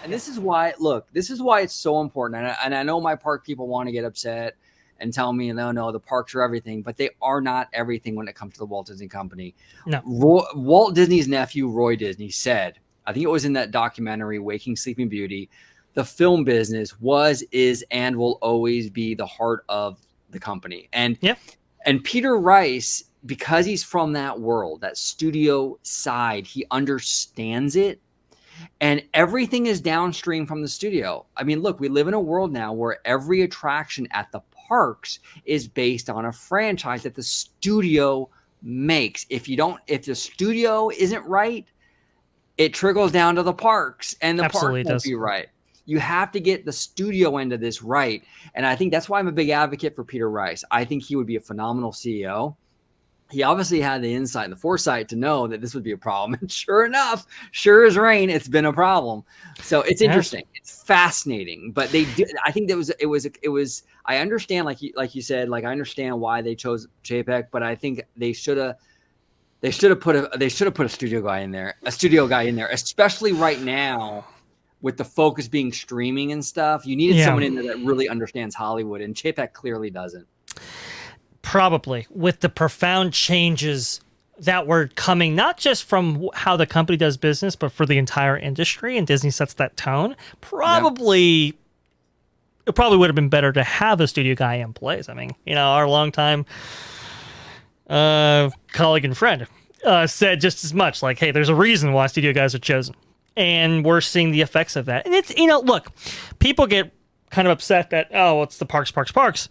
And this is why, look, this is why it's so important. And I know my park people want to get upset and tell me, no, the parks are everything, but they are not everything when it comes to the Walt Disney Company. No. Walt Disney's nephew, Roy Disney, said, I think it was in that documentary, Waking Sleeping Beauty, the film business was, is, and will always be the heart of the company. And Peter Rice, because he's from that world, that studio side, he understands it. And everything is downstream from the studio. I mean, look, we live in a world now where every attraction at the parks is based on a franchise that the studio makes. If the studio isn't right, it trickles down to the parks, and the Absolutely park won't be right. You have to get the studio end of this right. And I think that's why I'm a big advocate for Peter Rice. I think he would be a phenomenal CEO. He obviously had the insight and the foresight to know that this would be a problem. And sure enough, sure as rain, it's been a problem. So it's interesting. It's fascinating. But they do, I think it was, I understand, like you said, like I understand why they chose JPEG, but I think they should have put a studio guy in there, especially right now with the focus being streaming and stuff. You needed someone in there that really understands Hollywood, and JPEG clearly doesn't. Probably, with the profound changes that were coming, not just from how the company does business, but for the entire industry, and Disney sets that tone. It probably would have been better to have a studio guy in place. I mean, our longtime colleague and friend said just as much, like, hey, there's a reason why studio guys are chosen. And we're seeing the effects of that. And it's, look, people get kind of upset that, it's the parks.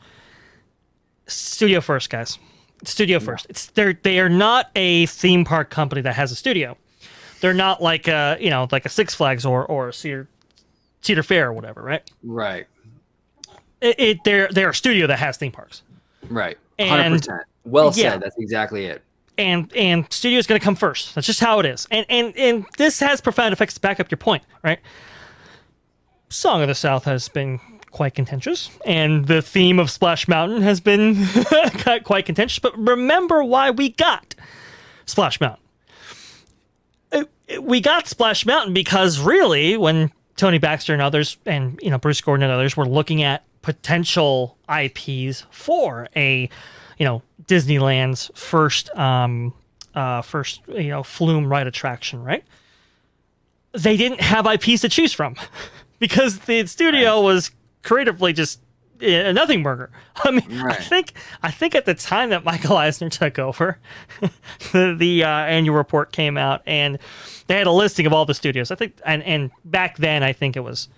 Studio first, guys. Studio first. They are not a theme park company that has a studio. They're not like a Six Flags or a Cedar Fair or whatever, right? Right. They're a studio that has theme parks. Right. 100%. Well said. That's exactly it. And studio is going to come first. That's just how it is. And this has profound effects to back up your point, right? Song of the South has been quite contentious, and the theme of Splash Mountain has been quite contentious. But remember why we got Splash Mountain. We got Splash Mountain because really, when Tony Baxter and others, and Bruce Gordon and others, were looking at potential IPs for a Disneyland's first flume ride attraction, right? They didn't have IPs to choose from because the studio was creatively just a nothing burger. I mean, right. I think at the time that Michael Eisner took over, the annual report came out and they had a listing of all the studios. I think, and back then I think it was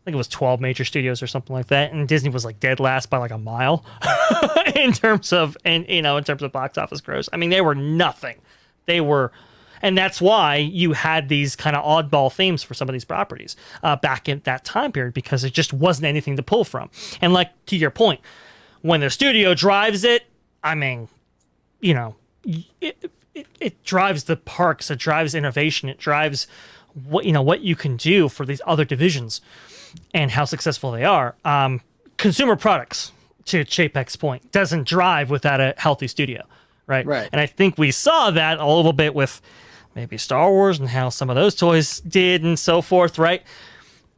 12 major studios or something like that, and Disney was like dead last by like a mile in terms of box office gross. I mean, they were nothing. And that's why you had these kind of oddball themes for some of these properties back in that time period, because it just wasn't anything to pull from. And like to your point, when the studio drives it, I mean, it drives the parks, it drives innovation, it drives what you can do for these other divisions and how successful they are. Consumer products, to Chapek's point, doesn't drive without a healthy studio, right? And I think we saw that a little bit with maybe Star Wars and how some of those toys did and so forth, right?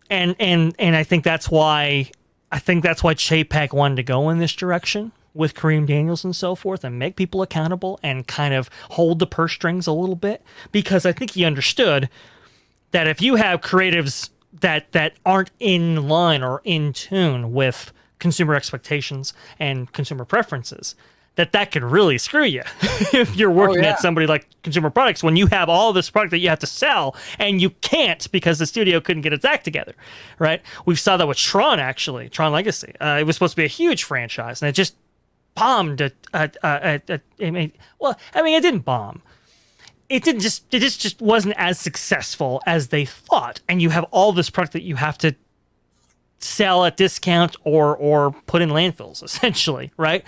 And I think that's why Chapek wanted to go in this direction with Kareem Daniels and so forth, and make people accountable and kind of hold the purse strings a little bit, because I think he understood that if you have creatives that aren't in line or in tune with consumer expectations and consumer preferences, that could really screw you if you're working at somebody like Consumer Products, when you have all this product that you have to sell and you can't because the studio couldn't get its act together, right? We saw that with Tron, actually, Tron Legacy. It was supposed to be a huge franchise, and it just bombed. It didn't bomb. It just wasn't as successful as they thought, and you have all this product that you have to sell at discount or put in landfills, essentially, right?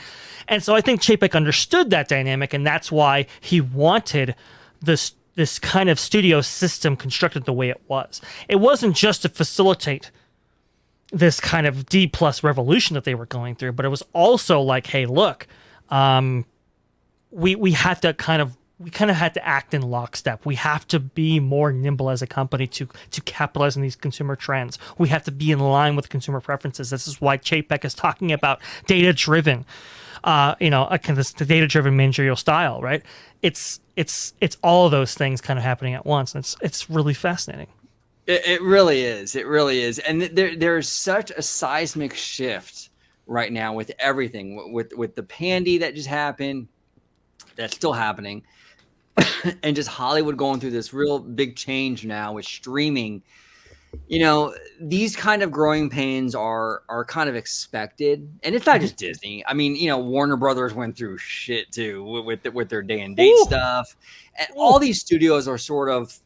And so I think Chapek understood that dynamic, and that's why he wanted this kind of studio system constructed the way it was. It wasn't just to facilitate this kind of D+ revolution that they were going through, but it was also like, hey, look, we have to kind of we kind of had to act in lockstep. We have to be more nimble as a company to capitalize on these consumer trends. We have to be in line with consumer preferences. This is why Chapek is talking about data-driven, the data-driven managerial style, right? It's all of those things kind of happening at once. And it's really fascinating. It really is. It really is. And there's such a seismic shift right now with everything, with the pandy that just happened, that's still happening, and just Hollywood going through this real big change now with streaming. These kind of growing pains are kind of expected, and it's not just Disney. I mean, Warner Brothers went through shit too with their day and date stuff, and all these studios are sort of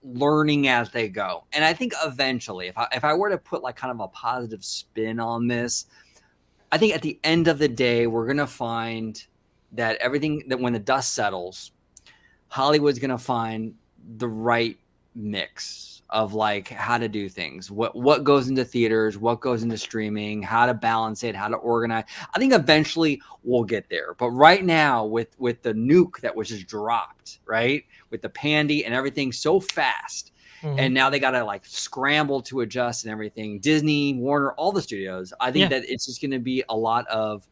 learning as they go. And I think eventually, if I were to put like kind of a positive spin on this, I think at the end of the day, we're gonna find that everything that when the dust settles, Hollywood's gonna find the right mix of like how to do things, what goes into theaters, what goes into streaming, how to balance it, how to organize. I think eventually we'll get there. But right now, with the nuke that was just dropped, right, with the pandy and everything so fast, and now they gotta like scramble to adjust and everything. Disney, Warner, all the studios. I think that it's just gonna be a lot of,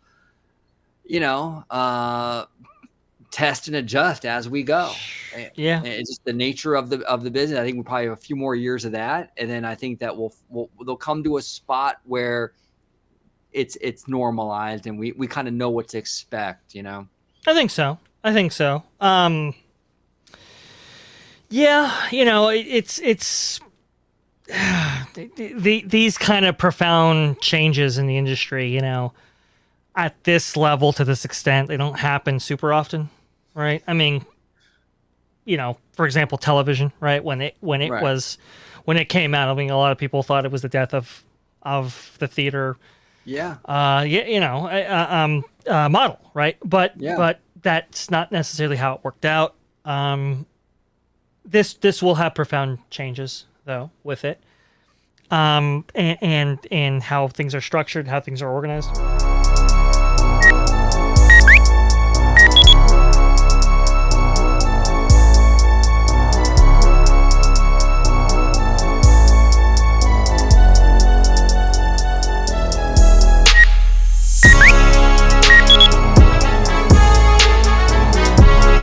test and adjust as we go. Yeah, it's just the nature of the business. I think we probably have a few more years of that, and then I think that they'll come to a spot where it's normalized, and we kind of know what to expect. I think so. Yeah, it's these kind of profound changes in the industry. At this level, to this extent, they don't happen super often. Right. I mean, for example, television, right? When it came out, I mean, a lot of people thought it was the death of the theater. Yeah. Model, right? But that's not necessarily how it worked out. This will have profound changes though with it. And how things are structured, how things are organized.